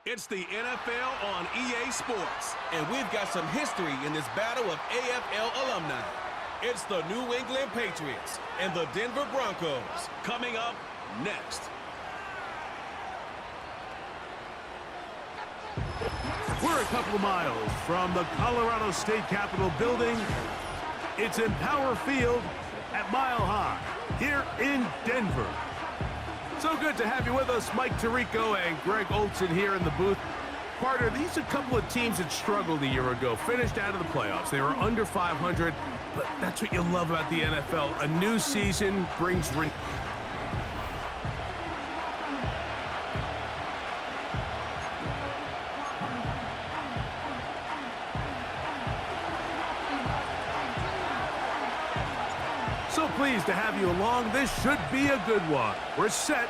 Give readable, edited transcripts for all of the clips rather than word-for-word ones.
It's the NFL on EA Sports, and we've got some history in this battle of AFL alumni. It's the New England Patriots and the Denver Broncos coming up next. We're a couple of miles from the Colorado State Capitol building. It's Empower Field at Mile High here in Denver. So good to have you with us, Mike Tirico and Greg Olson here in the booth. Partner, these are a couple of teams that struggled a year ago, finished out of the playoffs. They were under 500, but that's what you love about the NFL. A new season brings... So pleased to have you along. This should be a good one. We're set,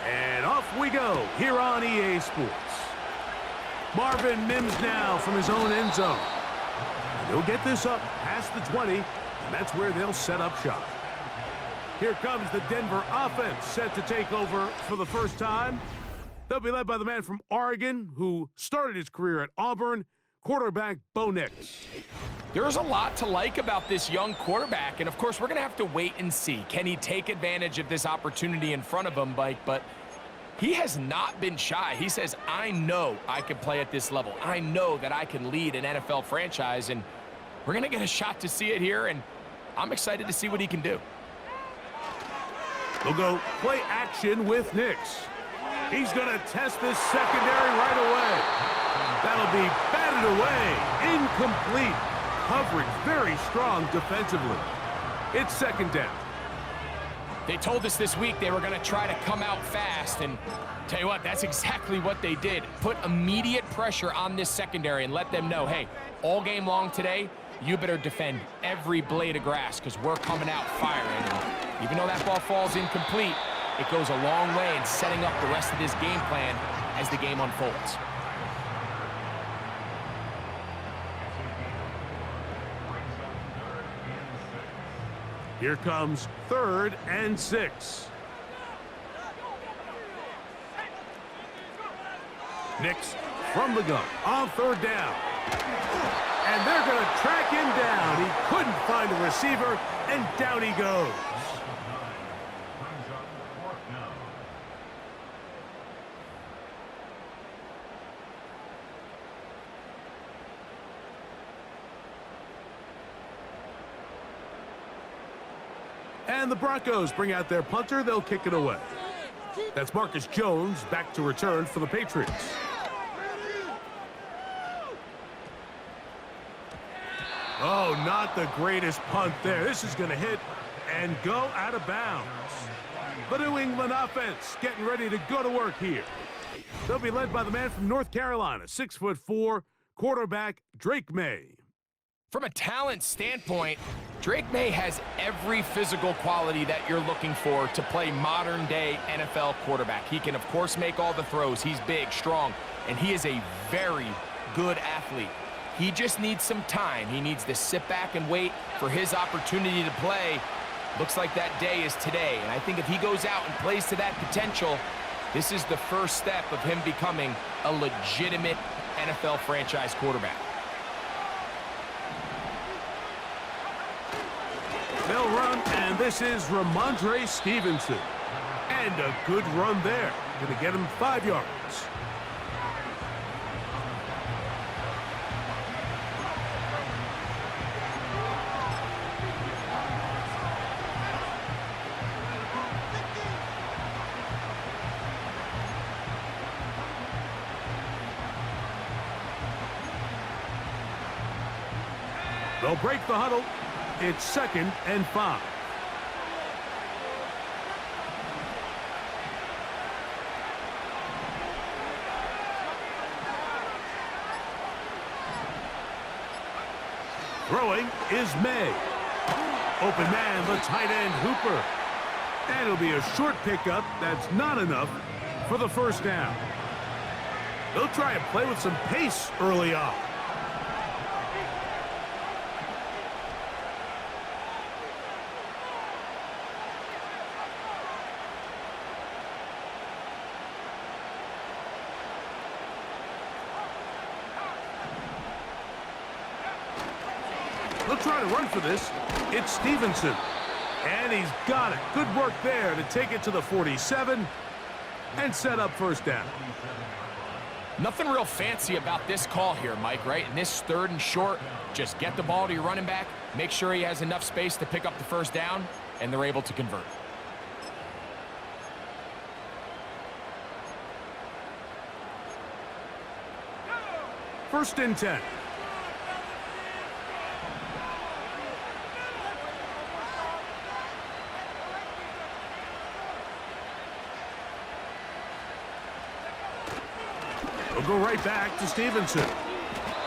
and off we go here on EA Sports. Marvin Mims now from his own end zone. And he'll get this up past the 20, and that's where they'll set up shop. Here comes the Denver offense set to take over for the first time. They'll be led by the man from Oregon who started his career at Auburn, quarterback Bo Nix. There's a lot to like about this young quarterback, and of course, we're going to have to wait and see. Can he take advantage of this opportunity in front of him, Mike? But he has not been shy. He says, I know I can play at this level. I know that I can lead an NFL franchise, and we're going to get a shot to see it here, and I'm excited to see what he can do. They'll go play action with Nix. He's going to test this secondary right away. That'll be batted away, incomplete. Coverage very strong defensively. It's second down. They told us this week they were going to try to come out fast, and tell you what, that's exactly what they did. Put immediate pressure on this secondary and let them know, hey, all game long today, you better defend every blade of grass because we're coming out firing. And even though that ball falls incomplete, it goes a long way in setting up the rest of this game plan as the game unfolds. Here comes 3rd and 6. Nix from the gun on 3rd down. And they're going to track him down. He couldn't find a receiver, and down he goes. And the Broncos bring out their punter. They'll kick it away. That's Marcus Jones back to return for the Patriots. Oh, not the greatest punt there. This is going to hit and go out of bounds. The New England offense getting ready to go to work here. They'll be led by the man from North Carolina, 6'4", quarterback Drake May. From a talent standpoint, Drake May has every physical quality that you're looking for to play modern-day NFL quarterback. He can, of course, make all the throws. He's big, strong, and he is a very good athlete. He just needs some time. He needs to sit back and wait for his opportunity to play. Looks like that day is today, and I think if he goes out and plays to that potential, this is the first step of him becoming a legitimate NFL franchise quarterback. They'll run, and this is Ramondre Stevenson. And a good run there. Going to get him 5 yards. They'll break the huddle. It's 2nd and 5. Throwing is May. Open man, the tight end Hooper. And it'll be a short pickup. That's not enough for the first down. They'll try and play with some pace early on. He'll try to run for this. It's Stevenson. And he's got it. Good work there to take it to the 47 and set up first down. Nothing real fancy about this call here, Mike, right? In this 3rd and short, just get the ball to your running back, make sure he has enough space to pick up the first down, and they're able to convert. First and 10. We'll go right back to Stevenson.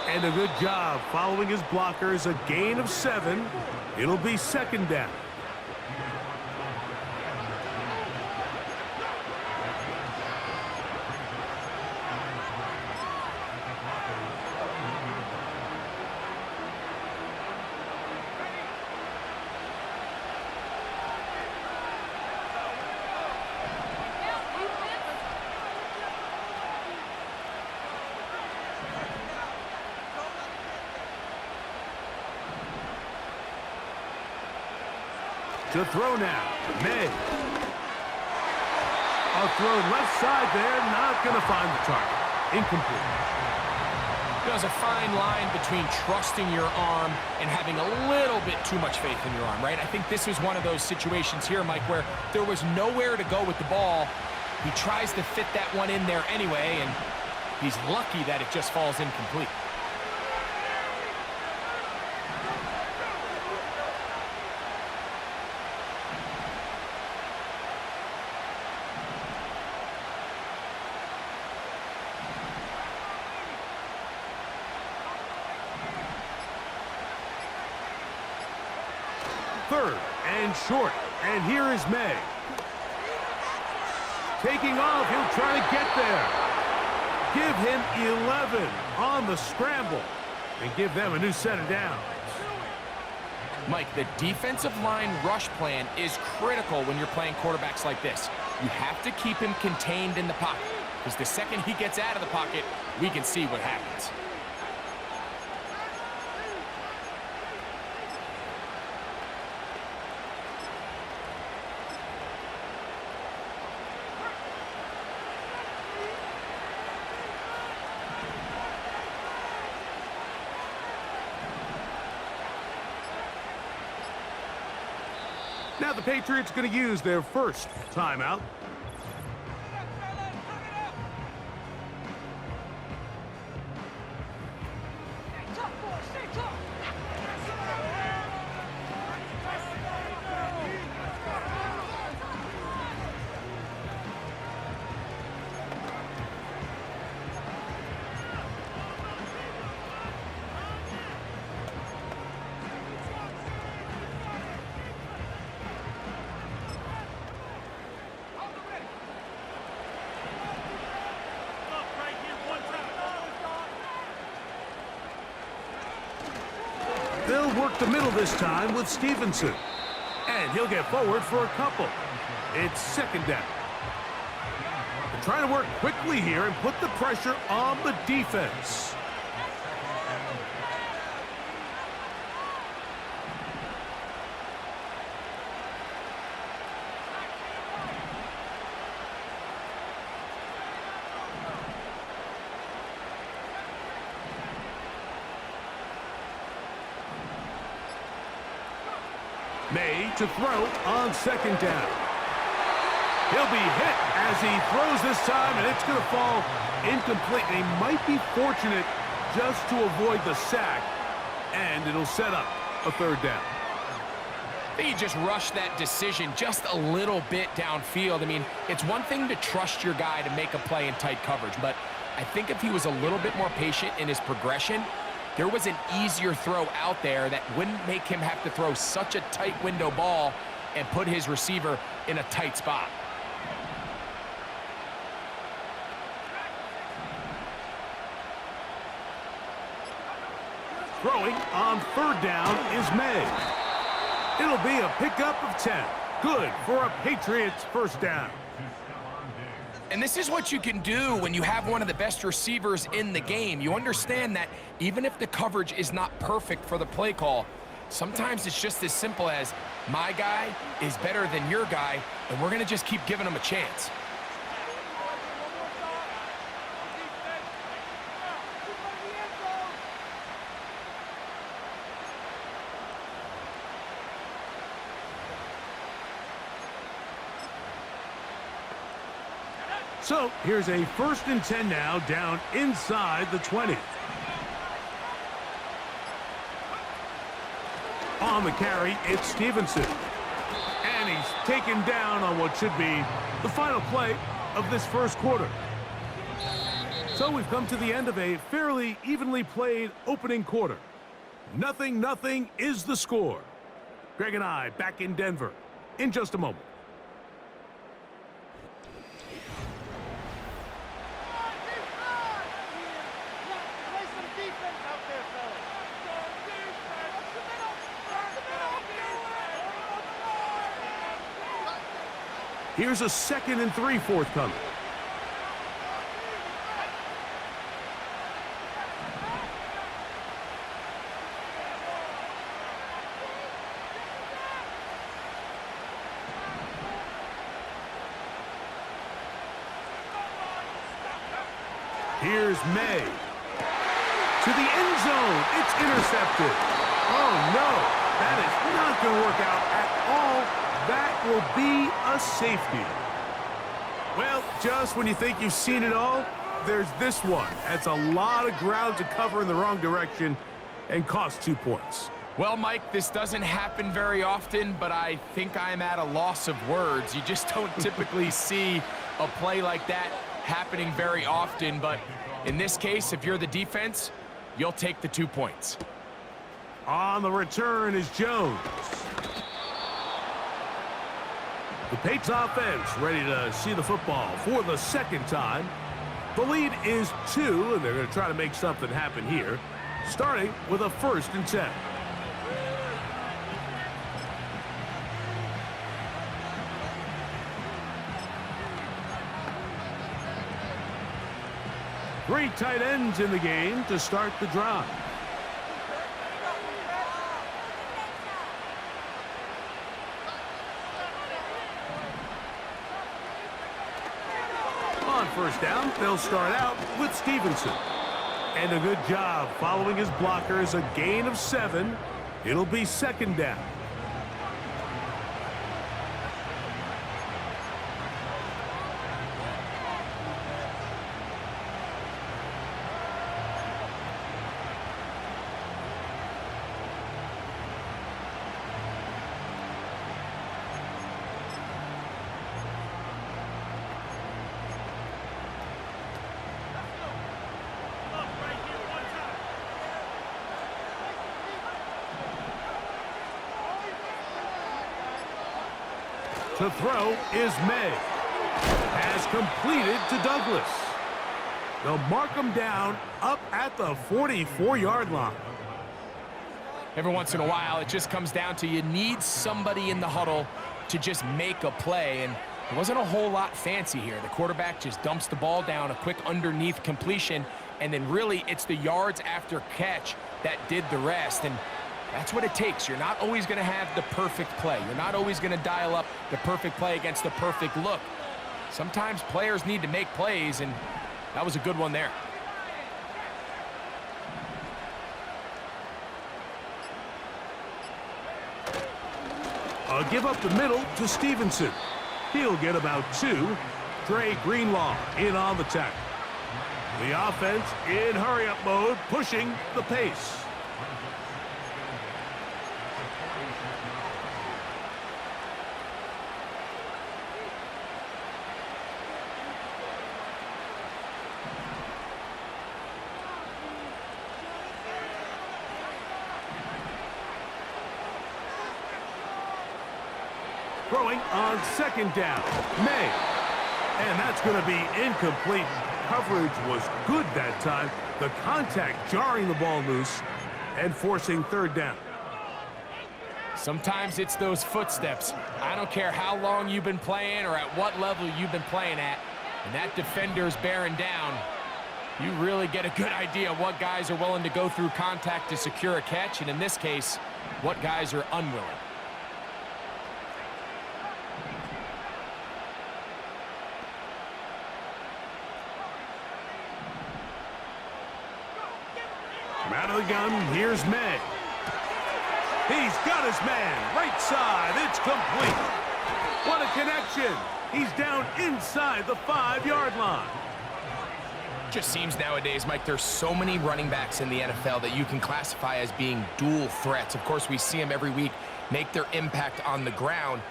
And a good job following his blockers. A gain of 7. It'll be 2nd down. To throw now, May. A throw left side there, not going to find the target. Incomplete. There's a fine line between trusting your arm and having a little bit too much faith in your arm, right? I think this was one of those situations here, Mike, where there was nowhere to go with the ball. He tries to fit that one in there anyway, and he's lucky that it just falls incomplete. Third and short. And here is May. Taking off. He'll try to get there. Give him 11 on the scramble. And give them a new set of downs. Mike, the defensive line rush plan is critical when you're playing quarterbacks like this. You have to keep him contained in the pocket, because the second he gets out of the pocket, we can see what happens. Now the Patriots going to use their first timeout. They'll work the middle this time with Stevenson. And he'll get forward for a couple. It's 2nd down. They're trying to work quickly here and put the pressure on the defense. May to throw on 2nd down. He'll be hit as he throws this time, and it's going to fall incomplete. And he might be fortunate just to avoid the sack, and it'll set up a 3rd down. I think he just rushed that decision just a little bit downfield. I mean, it's one thing to trust your guy to make a play in tight coverage, but I think if he was a little bit more patient in his progression, there was an easier throw out there that wouldn't make him have to throw such a tight window ball and put his receiver in a tight spot. Throwing on 3rd down is May. It'll be a pickup of 10. Good for a Patriots first down. And this is what you can do when you have one of the best receivers in the game. You understand that even if the coverage is not perfect for the play call, Sometimes it's just as simple as my guy is better than your guy, and we're going to just keep giving him a chance. So here's a 1st and 10 now, down inside the 20. On the carry, it's Stevenson. And he's taken down on what should be the final play of this 1st quarter. So we've come to the end of a fairly evenly played opening quarter. 0-0 is the score. Greg and I back in Denver in just a moment. Here's a 2nd and 3 forthcoming. Here's May. To the end zone. It's intercepted. Oh, no. That is not going to work out at all. That will be a safety. Well, just when you think you've seen it all, there's this one. That's a lot of ground to cover in the wrong direction and cost 2 points. Well, Mike, this doesn't happen very often, but I think I'm at a loss of words. You just don't typically see a play like that happening very often, but in this case, if you're the defense, you'll take the 2 points. On the return is Jones. The Patriots offense ready to see the football for the 2nd time. The lead is 2, and they're going to try to make something happen here, starting with a 1st and 10. Three tight ends in the game to start the drive. On 1st down, they'll start out with Stevenson. And a good job following his blockers, a gain of 7. It'll be 2nd down. To throw is May. Pass completed to Douglas. They'll mark him down up at the 44-yard line. Every once in a while, it just comes down to you need somebody in the huddle to just make a play, and there wasn't a whole lot fancy here. The quarterback just dumps the ball down, a quick underneath completion, and then really it's the yards after catch that did the rest. And that's what it takes. You're not always going to have the perfect play. You're not always going to dial up the perfect play against the perfect look. Sometimes players need to make plays, and that was a good one there. A give up the middle to Stevenson. He'll get about 2. Dre Greenlaw in on the tackle. The offense in hurry-up mode, pushing the pace. Throwing on 2nd down, May. And that's going to be incomplete. Coverage was good that time. The contact jarring the ball loose and forcing 3rd down. Sometimes it's those footsteps. I don't care how long you've been playing or at what level you've been playing at. And that defender's bearing down. You really get a good idea of what guys are willing to go through contact to secure a catch. And in this case, what guys are unwilling. From out of the gun, here's May. He's got his man. Right side. It's complete. What a connection. He's down inside the 5-yard line. Just seems nowadays, Mike, there's so many running backs in the NFL that you can classify as being dual threats. Of course, we see them every week make their impact on the ground.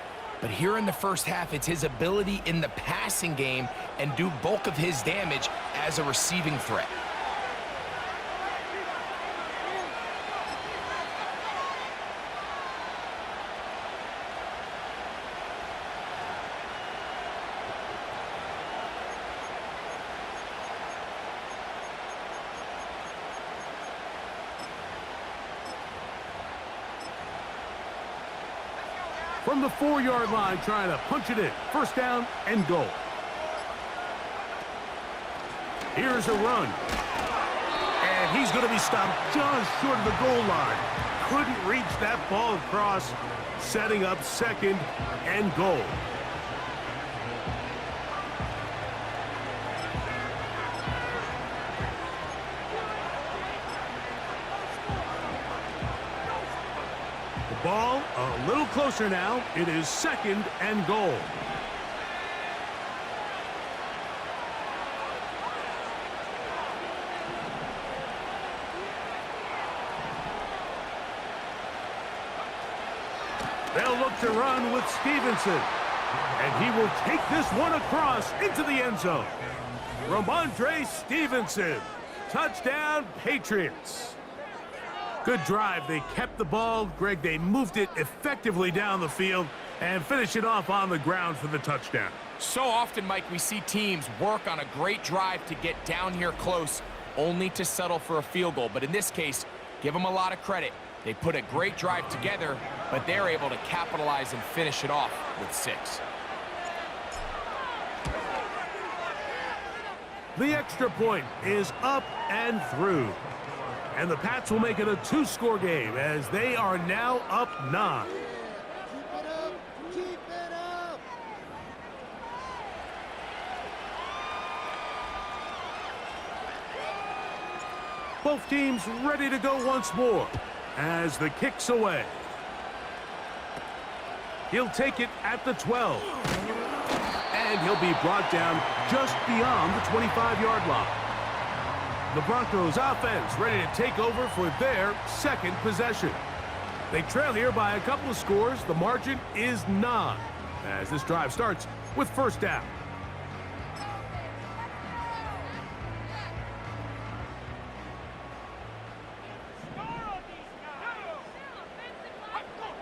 But here in the first half, it's his ability in the passing game and do bulk of his damage as a receiving threat. From the 4-yard line, trying to punch it in. First down and goal. Here's a run. And he's going to be stopped just short of the goal line. Couldn't reach that ball across, setting up second and goal. Ball a little closer now. It is second and goal. They'll look to run with Stevenson. And he will take this one across into the end zone. Ramondre Stevenson. Touchdown, Patriots. Good drive. They kept the ball. Greg, they moved it effectively down the field and finish it off on the ground for the touchdown. So often, Mike, we see teams work on a great drive to get down here close, only to settle for a field goal. But in this case, give them a lot of credit. They put a great drive together, but they're able to capitalize and finish it off with 6. The extra point is up and through. And the Pats will make it a 2-score game as they are now up 9. Keep it up. Keep it up. Both teams ready to go once more as the kick's away. He'll take it at the 12. And he'll be brought down just beyond the 25-yard line. The Broncos offense ready to take over for their second possession. They trail here by a couple of scores. The margin is 9 as this drive starts with first down.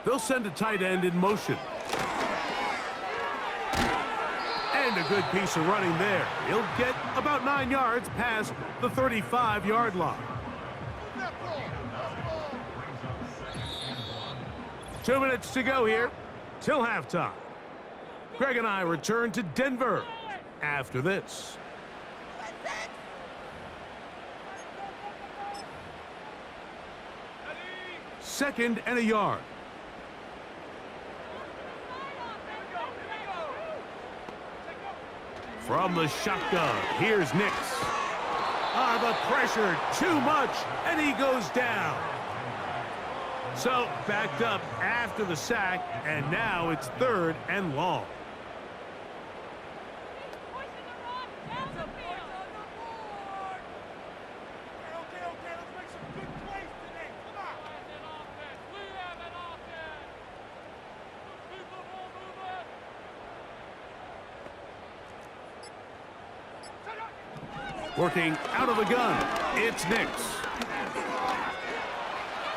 They'll send a tight end in motion. And a good piece of running there. He'll get about 9 yards past the 35-yard line. 2 minutes to go here till halftime. Greg and I return to Denver after this. Second and a yard. From the shotgun, here's Nix. The pressure, too much, and he goes down. So, backed up after the sack, and now it's 3rd and long. Working out of the gun, it's Nix.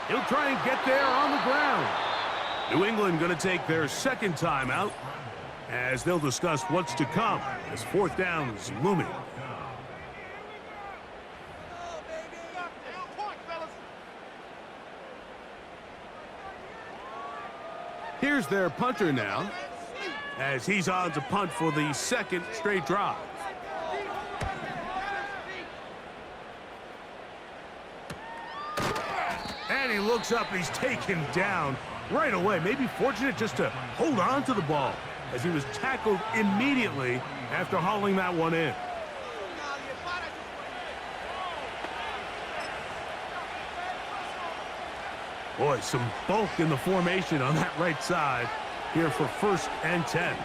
He'll try and get there on the ground. New England going to take their second timeout as they'll discuss what's to come as 4th down is looming. Here's their punter now as he's on to punt for the second straight drive. And he looks up and he's taken down right away. Maybe fortunate just to hold on to the ball as he was tackled immediately after hauling that one in. Boy, some bulk in the formation on that right side here for 1st and 10.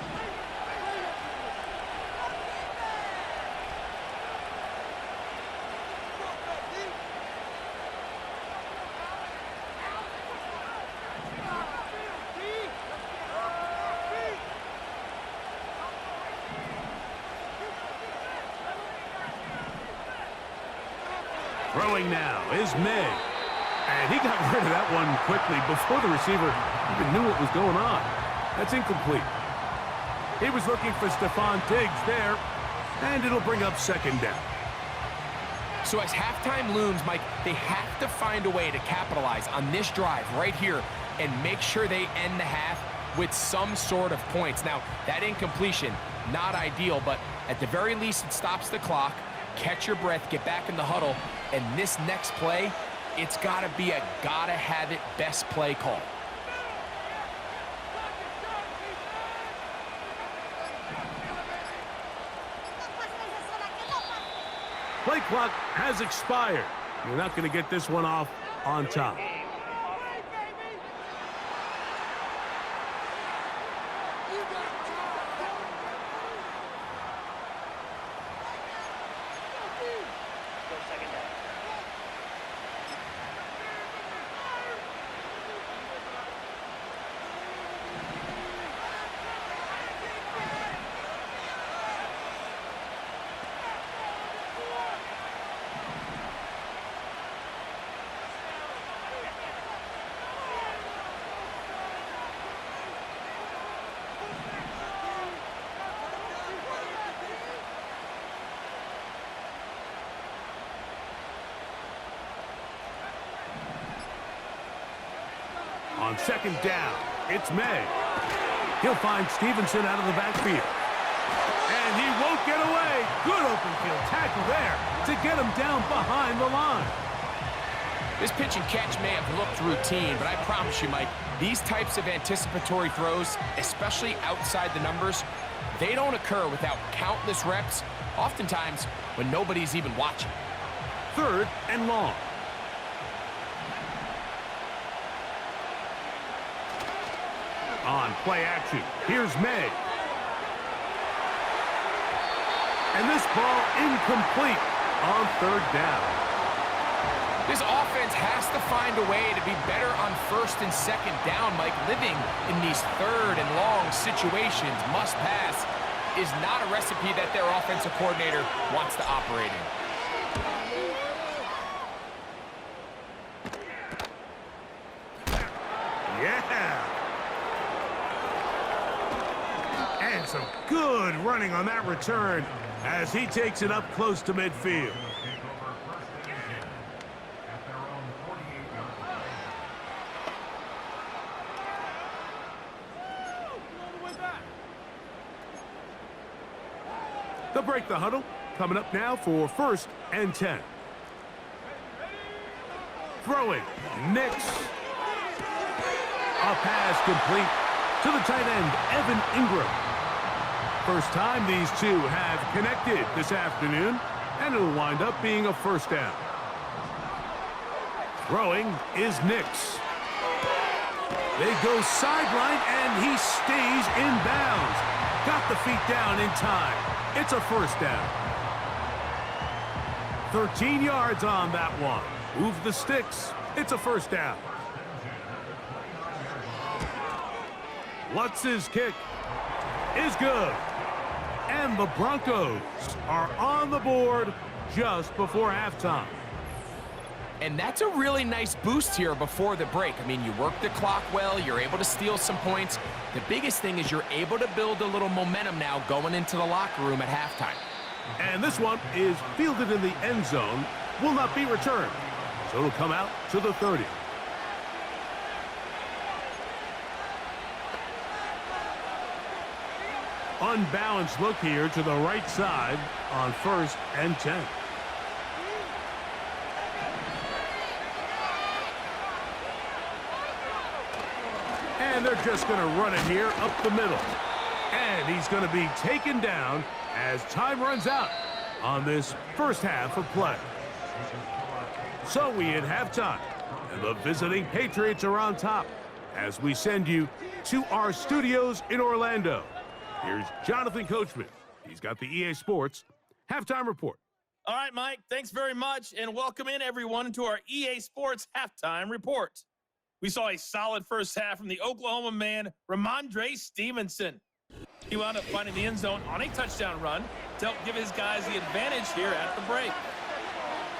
Throwing now is May. And he got rid of that one quickly before the receiver even knew what was going on. That's incomplete. He was looking for Stephon Diggs there, and it'll bring up 2nd down. So as halftime looms, Mike, they have to find a way to capitalize on this drive right here and make sure they end the half with some sort of points. Now, that incompletion, not ideal, but at the very least, it stops the clock. Catch your breath, get back in the huddle, and this next play, it's got to be a gotta-have-it best play call. Play clock has expired. You're not going to get this one off on top. On 2nd down, it's May. He'll find Stevenson out of the backfield. And he won't get away. Good open field tackle there to get him down behind the line. This pitch and catch may have looked routine, but I promise you, Mike, these types of anticipatory throws, especially outside the numbers, they don't occur without countless reps, oftentimes when nobody's even watching. 3rd and long. On play action, here's May. And this ball incomplete on 3rd down. This offense has to find a way to be better on 1st and 2nd down, Mike. Living in these 3rd and long situations, must pass, is not a recipe that their offensive coordinator wants to operate in. Yeah. And some good running on that return as he takes it up close to midfield. They'll break the huddle. Coming up now for 1st and 10. Throwing, Nix. A pass complete to the tight end, Evan Ingram. First time these two have connected this afternoon, and it'll wind up being a 1st down. Throwing is Nix. They go sideline, and he stays in bounds. Got the feet down in time. It's a 1st down. 13 yards on that one. Move the sticks. It's a 1st down. Lutz's kick is good. And the Broncos are on the board just before halftime. And that's a really nice boost here before the break. I mean, you work the clock well, you're able to steal some points. The biggest thing is you're able to build a little momentum now going into the locker room at halftime. And this one is fielded in the end zone, will not be returned. So it'll come out to the 30. Unbalanced look here to the right side on 1st and 10. And they're just going to run it here up the middle. And he's going to be taken down as time runs out on this first half of play. So we hit halftime, and the visiting Patriots are on top as we send you to our studios in Orlando. Here's Jonathan Coachman. He's got the EA Sports Halftime Report. All right, Mike, thanks very much, and welcome in, everyone, to our EA Sports Halftime Report. We saw a solid first half from the Oklahoma man, Ramondre Stevenson. He wound up finding the end zone on a touchdown run to help give his guys the advantage here at the break.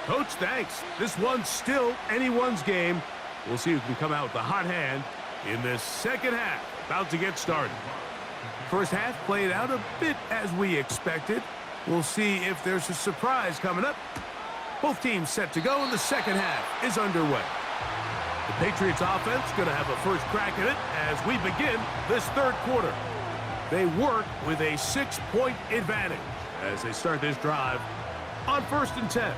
Coach, thanks. This one's still anyone's game. We'll see who can come out with the hot hand in this second half. About to get started. First half played out a bit as we expected. We'll see if there's a surprise coming up. Both teams set to go, and the second half is underway. The Patriots offense going to have a first crack at it as we begin this third quarter. They work with a 6-point advantage as they start this drive on 1st and 10.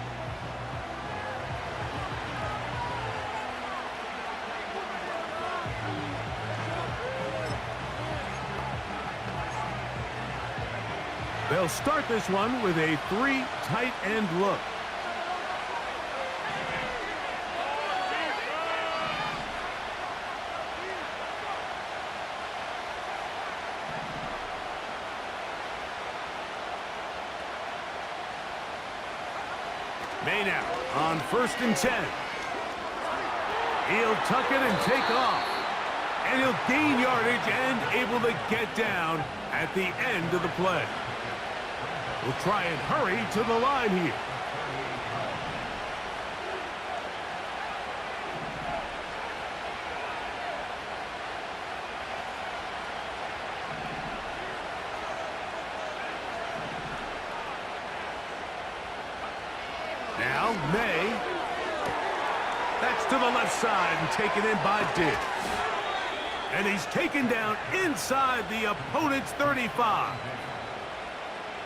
They'll start this one with a 3 tight end look. May now on 1st and 10. He'll tuck it and take off. And he'll gain yardage and able to get down at the end of the play. We'll try and hurry to the line here. Now, May. That's to the left side and taken in by Diggs. And he's taken down inside the opponent's 35.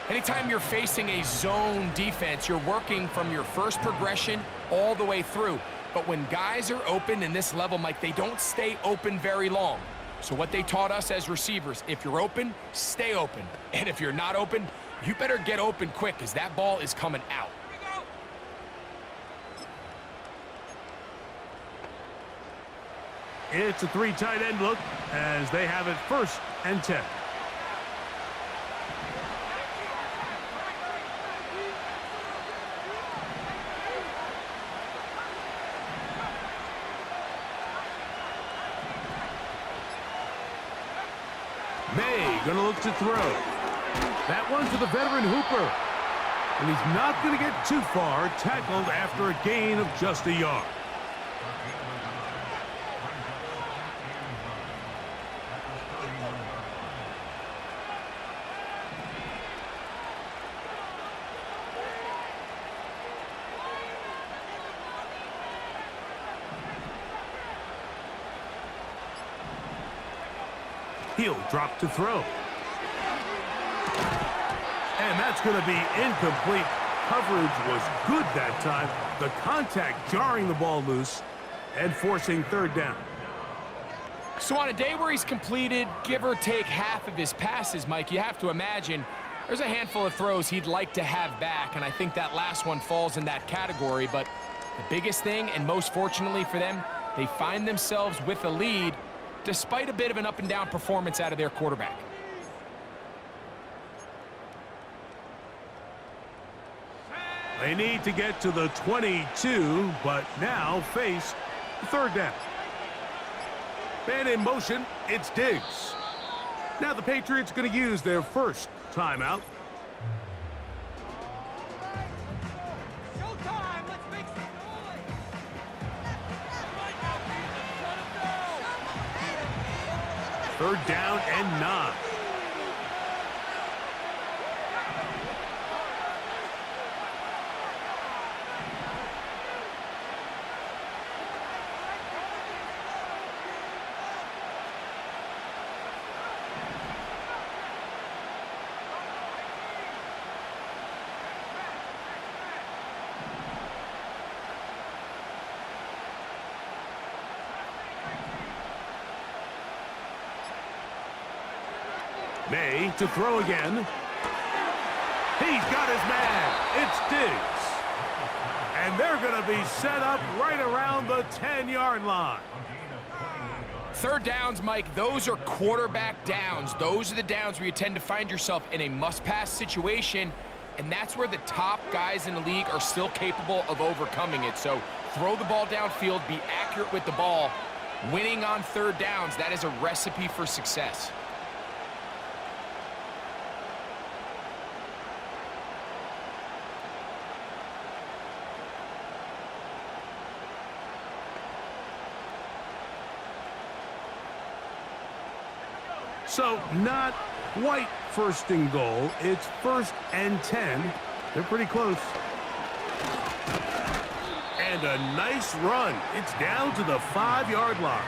Anytime you're facing a zone defense, you're working from your first progression all the way through. But when guys are open in this level, Mike, they don't stay open very long. So what they taught us as receivers, if you're open, stay open. And if you're not open, you better get open quick because that ball is coming out. It's a 3 tight end look as they have it 1st and 10. May gonna look to throw. That one to the veteran Hooper. And he's not gonna get too far, tackled after a gain of just a yard. He'll drop to throw. And that's going to be incomplete. Coverage was good that time. The contact jarring the ball loose and forcing 3rd down. So on a day where he's completed, give or take half of his passes, Mike, you have to imagine there's a handful of throws he'd like to have back, and I think that last one falls in that category. But the biggest thing, and most fortunately for them, they find themselves with a lead despite a bit of an up-and-down performance out of their quarterback. They need to get to the 22, but now face 3rd down. Man in motion, it's Diggs. Now the Patriots going to use their first timeout. Third down and 9. May to throw again. He's got his man. It's Diggs. And they're going to be set up right around the 10-yard line. Third downs, Mike, those are quarterback downs. Those are the downs where you tend to find yourself in a must-pass situation, and that's where the top guys in the league are still capable of overcoming it. So throw the ball downfield, be accurate with the ball. Winning on third downs, that is a recipe for success. So not quite first and goal. It's 1st and 10. They're pretty close. And a nice run. It's down to the 5-yard line.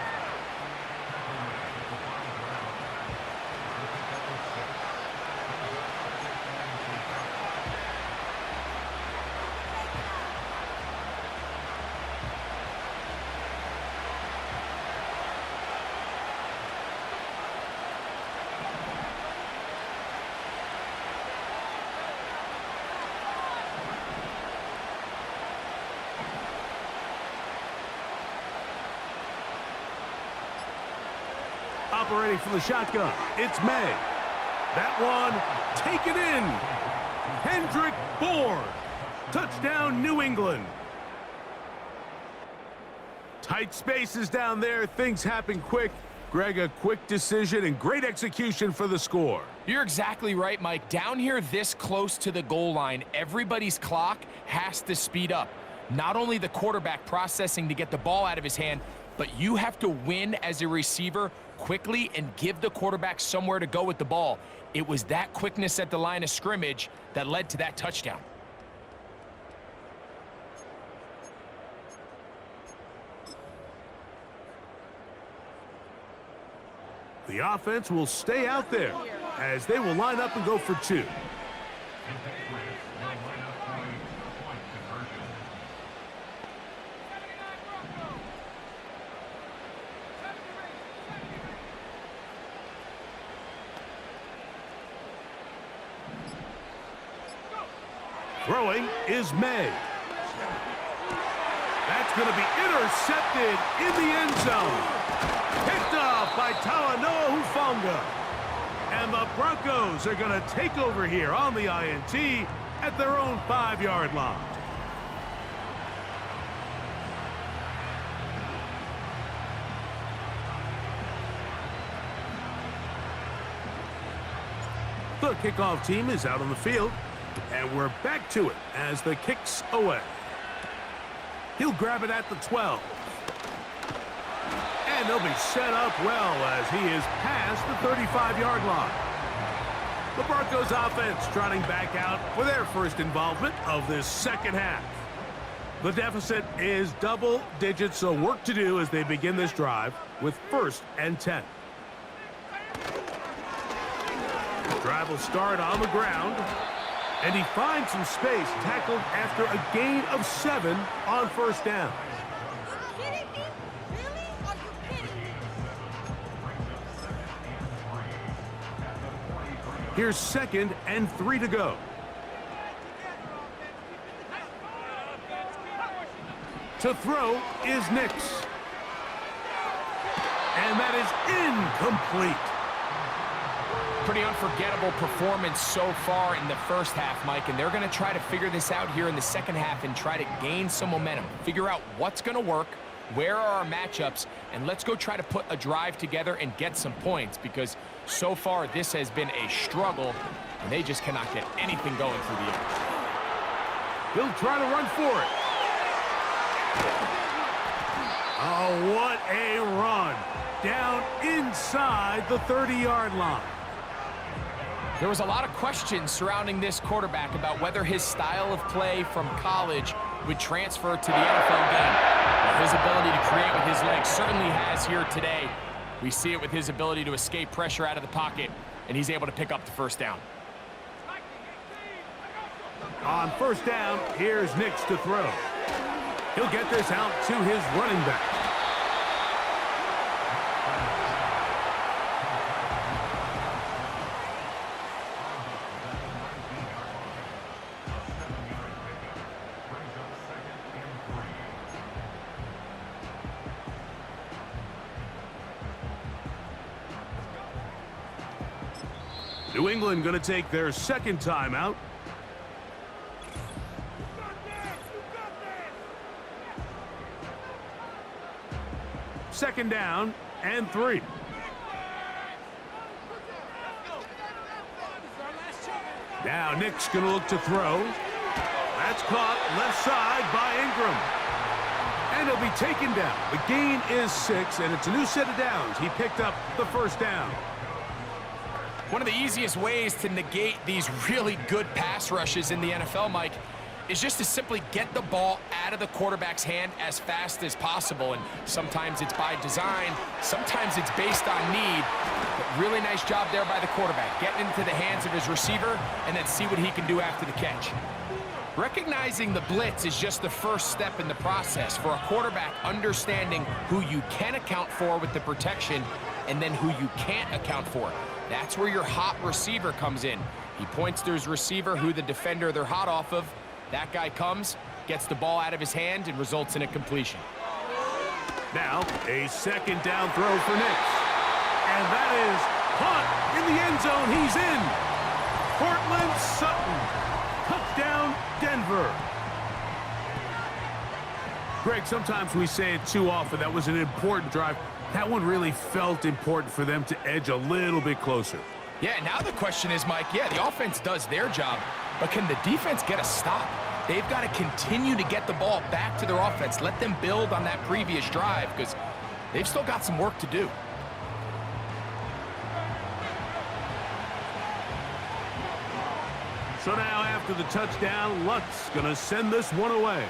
Operating from the shotgun, it's May. That one, taken in. Hendrick Bourne. Touchdown, New England. Tight spaces down there. Things happen quick. Greg, a quick decision and great execution for the score. You're exactly right, Mike. Down here this close to the goal line, everybody's clock has to speed up. Not only the quarterback processing to get the ball out of his hand, but you have to win as a receiver quickly and give the quarterback somewhere to go with the ball. It was that quickness at the line of scrimmage that led to that touchdown. The offense will stay out there as they will line up and go for 2. Throwing is May. That's going to be intercepted in the end zone. Picked off by Talanoa Hufanga. And the Broncos are going to take over here on the INT at their own 5-yard line. The kickoff team is out on the field. And we're back to it as the kick's away. He'll grab it at the 12. And they'll be set up well as he is past the 35-yard line. The Broncos offense trotting back out for their first involvement of this second half. The deficit is double digits, so work to do as they begin this drive with 1st and 10. The drive will start on the ground. And he finds some space, tackled after a gain of 7 on 1st down. Are you kidding me? Really? Are you kidding me? Here's 2nd and 3 to go. To throw is Nix. And that is incomplete. Pretty unforgettable performance so far in the first half, Mike, and they're going to try to figure this out here in the second half and try to gain some momentum, figure out what's going to work, where are our matchups, and let's go try to put a drive together and get some points, because so far this has been a struggle, and they just cannot get anything going through the air. He'll try to run for it. Oh, what a run. Down inside the 30-yard line. There was a lot of questions surrounding this quarterback about whether his style of play from college would transfer to the NFL game. Well, his ability to create with his legs certainly has here today. We see it with his ability to escape pressure out of the pocket, and he's able to pick up the 1st down. On 1st down, here's Nix to throw. He'll get this out to his running back. New England going to take their second timeout. Second down and 3. Now Nick's going to look to throw. That's caught left side by Ingram. And he'll be taken down. The gain is 6, and it's a new set of downs. He picked up the first down. One of the easiest ways to negate these really good pass rushes in the NFL, Mike, is just to simply get the ball out of the quarterback's hand as fast as possible. And sometimes it's by design, sometimes it's based on need. But really nice job there by the quarterback, getting into the hands of his receiver and then see what he can do after the catch. Recognizing the blitz is just the first step in the process for a quarterback understanding who you can account for with the protection and then who you can't account for. That's where your hot receiver comes in. He points to his receiver who the defender they're hot off of. That guy comes, gets the ball out of his hand, and results in a completion. Now, a second down throw for Nick. And that is caught in the end zone. He's in. Cortland Sutton. Touchdown, Denver. Greg, sometimes we say it too often. That was an important drive. That one really felt important for them to edge a little bit closer. Yeah, now the question is, Mike, yeah, the offense does their job, but can the defense get a stop? They've got to continue to get the ball back to their offense. Let them build on that previous drive because they've still got some work to do. So now after the touchdown, Lutz going to send this one away.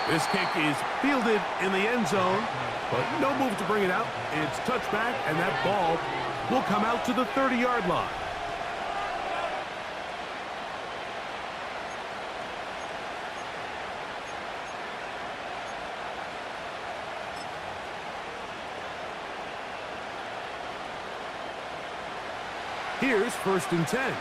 This kick is fielded in the end zone, but no move to bring it out. It's touchback, and that ball will come out to the 30-yard line. Here's 1st and 10.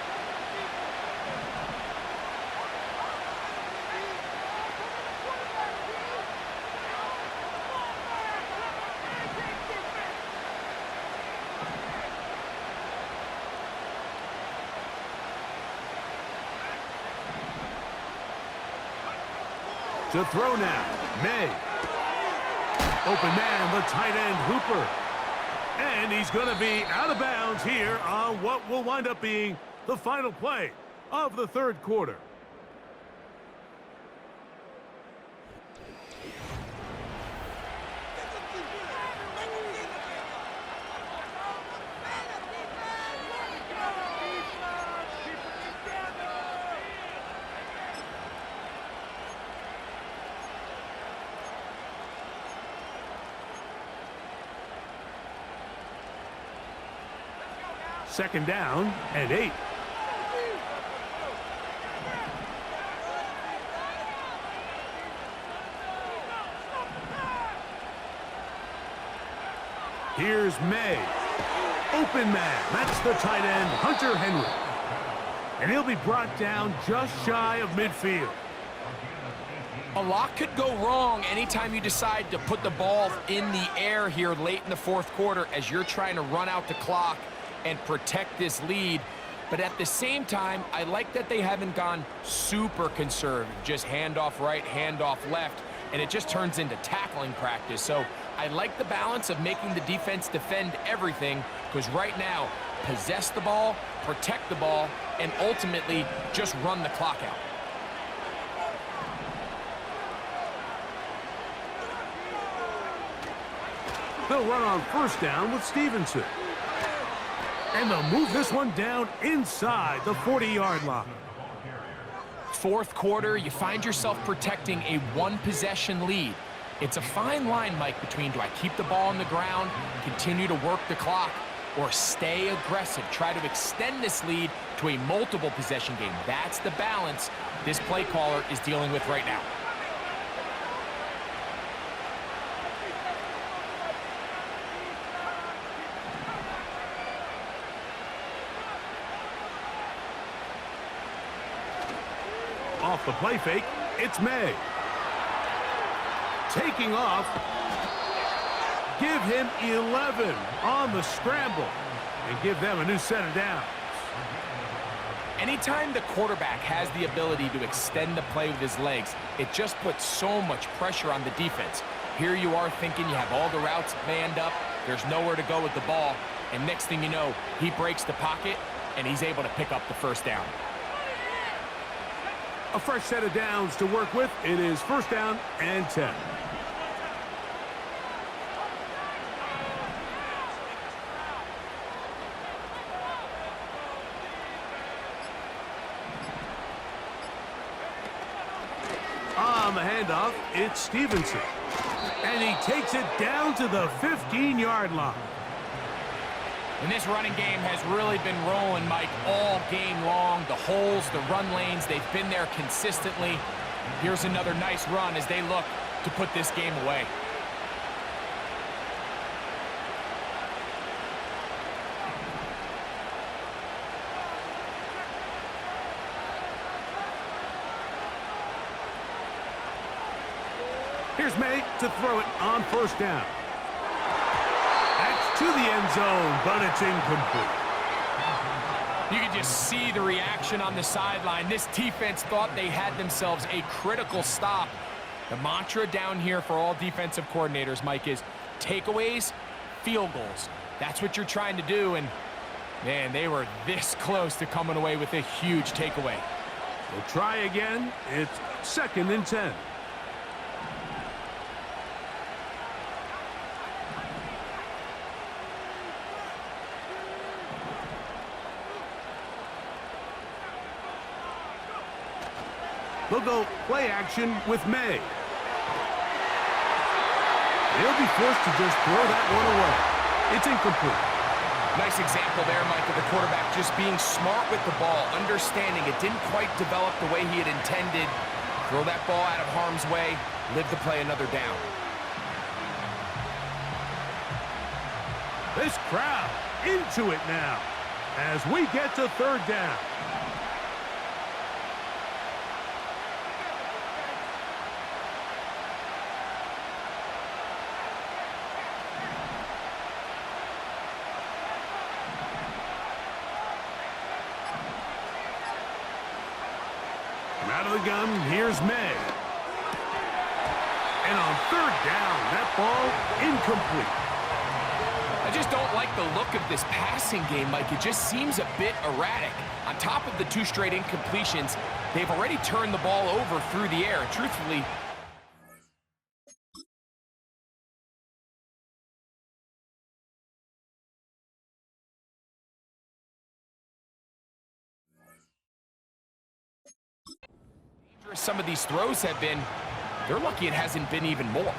To throw now, May. Open man, the tight end, Hooper. And he's going to be out of bounds here on what will wind up being the final play of the 3rd quarter. Second down and 8. Here's May. Open man. That's the tight end, Hunter Henry. And he'll be brought down just shy of midfield. A lot could go wrong anytime you decide to put the ball in the air here late in the 4th quarter as you're trying to run out the clock and protect this lead. But at the same time, I like that they haven't gone super conservative, just handoff right, handoff left, and it just turns into tackling practice. So I like the balance of making the defense defend everything, because right now, possess the ball, protect the ball, and ultimately just run the clock out. They'll run on 1st down with Stevenson. And they'll move this one down inside the 40-yard line. 4th quarter, you find yourself protecting a 1-possession lead. It's a fine line, Mike, between do I keep the ball on the ground, continue to work the clock, or stay aggressive, try to extend this lead to a multiple possession game. That's the balance this play caller is dealing with right now. Off the play fake, it's May. Taking off, give him 11 on the scramble and give them a new set of downs. Anytime the quarterback has the ability to extend the play with his legs, it just puts so much pressure on the defense. Here you are thinking you have all the routes manned up, there's nowhere to go with the ball, and next thing you know, he breaks the pocket, and he's able to pick up the first down. A fresh set of downs to work with. It is first down and 10. On the handoff, it's Stevenson. And he takes it down to the 15-yard line. And this running game has really been rolling, Mike, all game long. The holes, the run lanes, they've been there consistently. Here's another nice run as they look to put this game away. Here's May to throw it on first down. That's to the end zone, but it's incomplete. You can just see the reaction on the sideline. This defense thought they had themselves a critical stop. The mantra down here for all defensive coordinators, Mike, is takeaways, field goals. That's what you're trying to do, and, man, they were this close to coming away with a huge takeaway. We'll try again. It's second and 10. They'll go play action with May. They'll be forced to just throw that one away. It's incomplete. Nice example there, Mike, of the quarterback just being smart with the ball, understanding it didn't quite develop the way he had intended. Throw that ball out of harm's way, live to play another down. This crowd into it now as we get to third down. Out of the gun, here's May. And on third down, that ball incomplete. I just don't like the look of this passing game, Mike. It just seems a bit erratic. On top of the 2 straight incompletions, they've already turned the ball over through the air. Truthfully, some of these throws have been, they're lucky it hasn't been even more.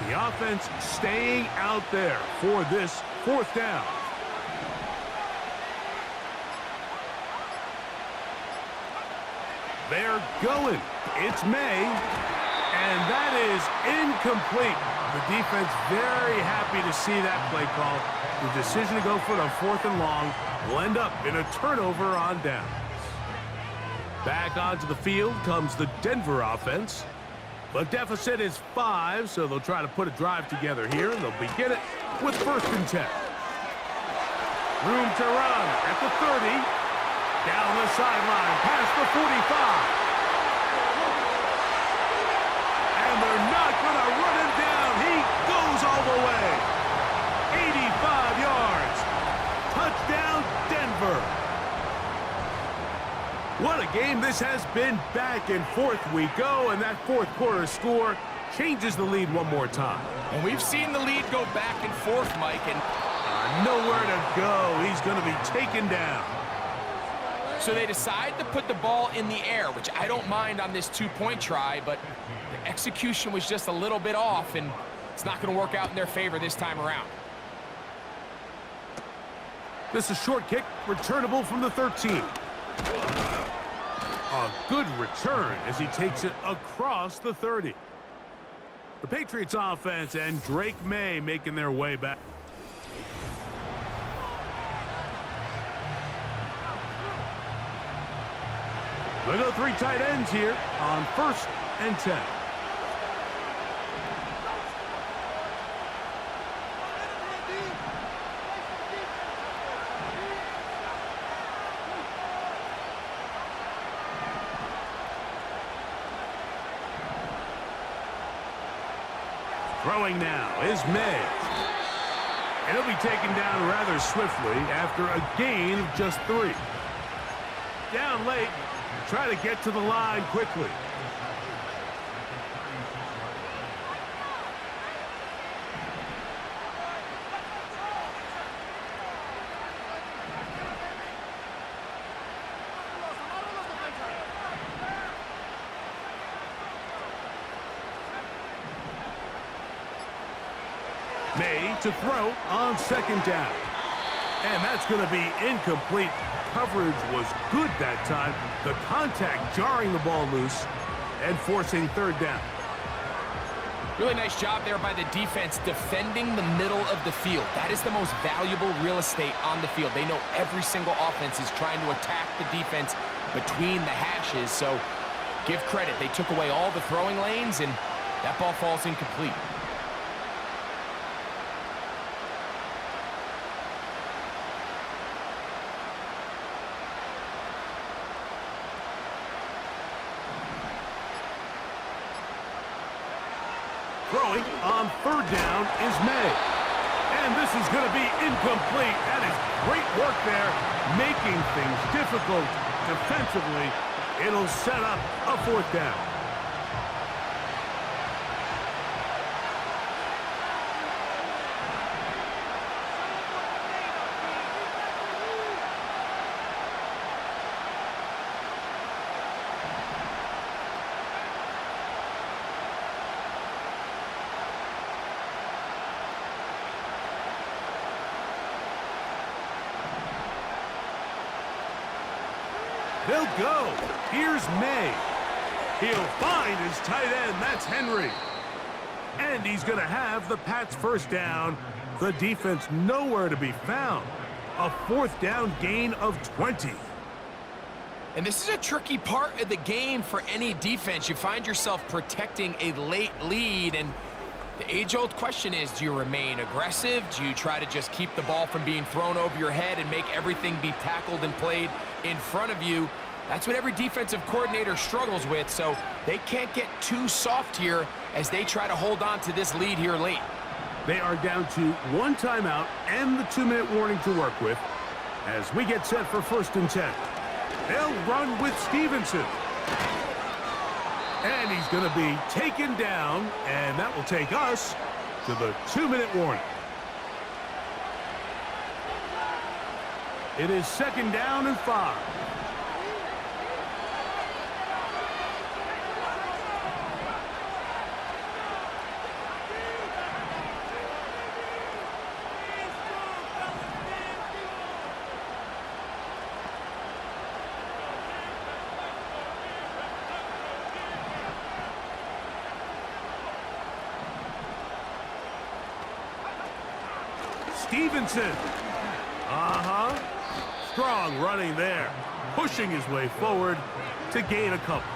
The offense staying out there for this fourth down. They're going. It's May. And that is incomplete. The defense very happy to see that play call. The decision to go for it on fourth and long will end up in a turnover on downs. Back onto the field comes the Denver offense. The deficit is 5, so they'll try to put a drive together here, and they'll begin it with first and 10. Room to run at the 30. Down the sideline, past the 45. And they're not going to run him down. He goes all the way. 85 yards. Touchdown, Denver. What a game this has been. Back and forth we go, and that fourth quarter score changes the lead one more time. And we've seen the lead go back and forth, Mike, and nowhere to go. He's going to be taken down. so they decide to put the ball in the air, which I don't mind on this 2-point try, but the execution was just a little bit off, and it's not going to work out in their favor this time around. This is a short kick, returnable from the 13. A good return as he takes it across the 30. The Patriots offense and Drake May making their way back. We'll go 3 tight ends here on 1st and 10. Throwing now is May. And he'll be taken down rather swiftly after a gain of just 3. Down late, try to get to the line quickly. May to throw on 2nd down. And that's going to be incomplete. Coverage was good that time. The contact jarring the ball loose and forcing 3rd down. Really nice job there by the defense defending the middle of the field. That is the most valuable real estate on the field. They know every single offense is trying to attack the defense between the hashes. So give credit. They took away all the throwing lanes, and that ball falls incomplete. Throwing on 3rd down is May. And this is going to be incomplete. That is great work there, making things difficult defensively. It'll set up a 4th down. They'll go. Here's May. He'll find his tight end. That's Henry. And he's going to have the Pats' 1st down. The defense nowhere to be found. A 4th down gain of 20. And this is a tricky part of the game for any defense. You find yourself protecting a late lead, and the age-old question is, do you remain aggressive? Do you try to just keep the ball from being thrown over your head and make everything be tackled and played in front of you? That's what every defensive coordinator struggles with, so they can't get too soft here as they try to hold on to this lead here late. They are down to 1 timeout and the 2-minute warning to work with as we get set for 1st and 10. They'll run with Stevenson. And he's going to be taken down, and that will take us to the 2-minute warning. It is 2nd down and 5. Stevenson. Strong running there. Pushing his way forward to gain a couple.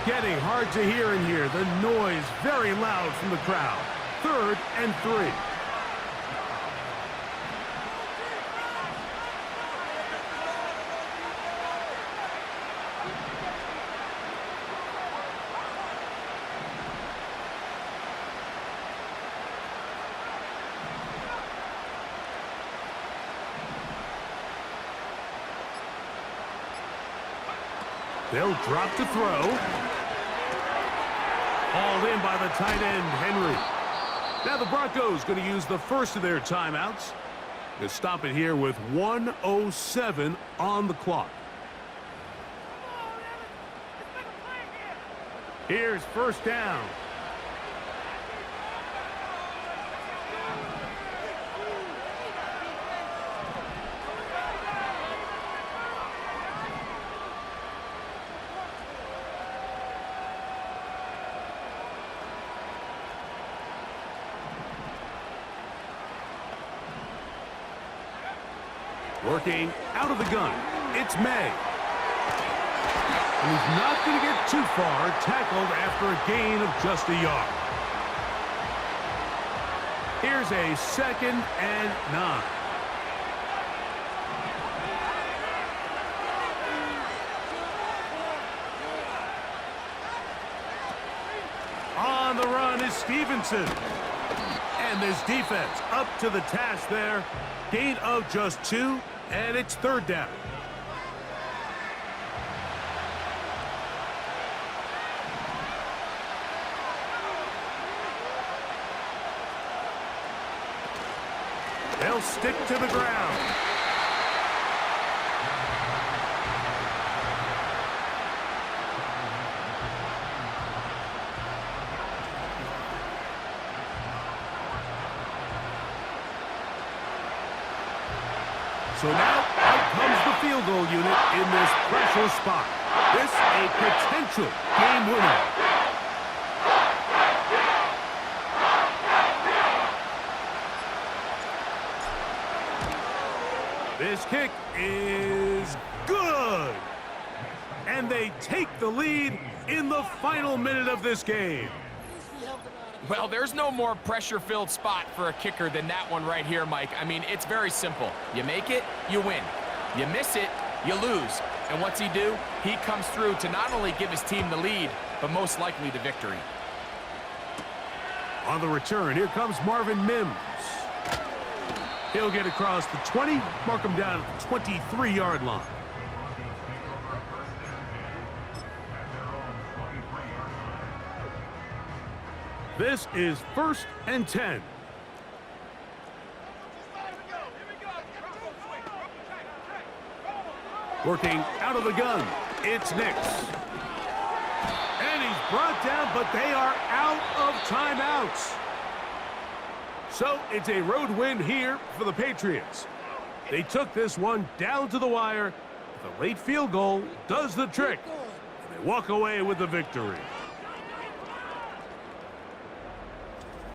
Getting hard to hear in here. The noise very loud from the crowd. 3rd and 3. They'll drop to throw. Hauled in by the tight end, Henry. Now the Broncos going to use the first of their timeouts to stop it here with 1:07 on the clock. Here's 1st down. Working out of the gun, it's May. And he's not going to get too far, tackled after a gain of just a yard. Here's a 2nd and 9. On the run is Stevenson. And this defense up to the task there. Gain of just 2, and it's 3rd down. They'll stick to the ground. So now, out comes the field goal unit in this pressure spot. This a potential game winner. This kick is good. And they take the lead in the final minute of this game. Well, there's no more pressure-filled spot for a kicker than that one right here, Mike. I mean, it's very simple. You make it, you win. You miss it, you lose. And what's he do? He comes through to not only give his team the lead, but most likely the victory. On the return, here comes Marvin Mims. He'll get across the 20, mark him down at the 23-yard line. This is 1st and 10. Working out of the gun, it's Nix. And he's brought down, but they are out of timeouts. So it's a road win here for the Patriots. They took this one down to the wire. The late field goal does the trick. And they walk away with the victory.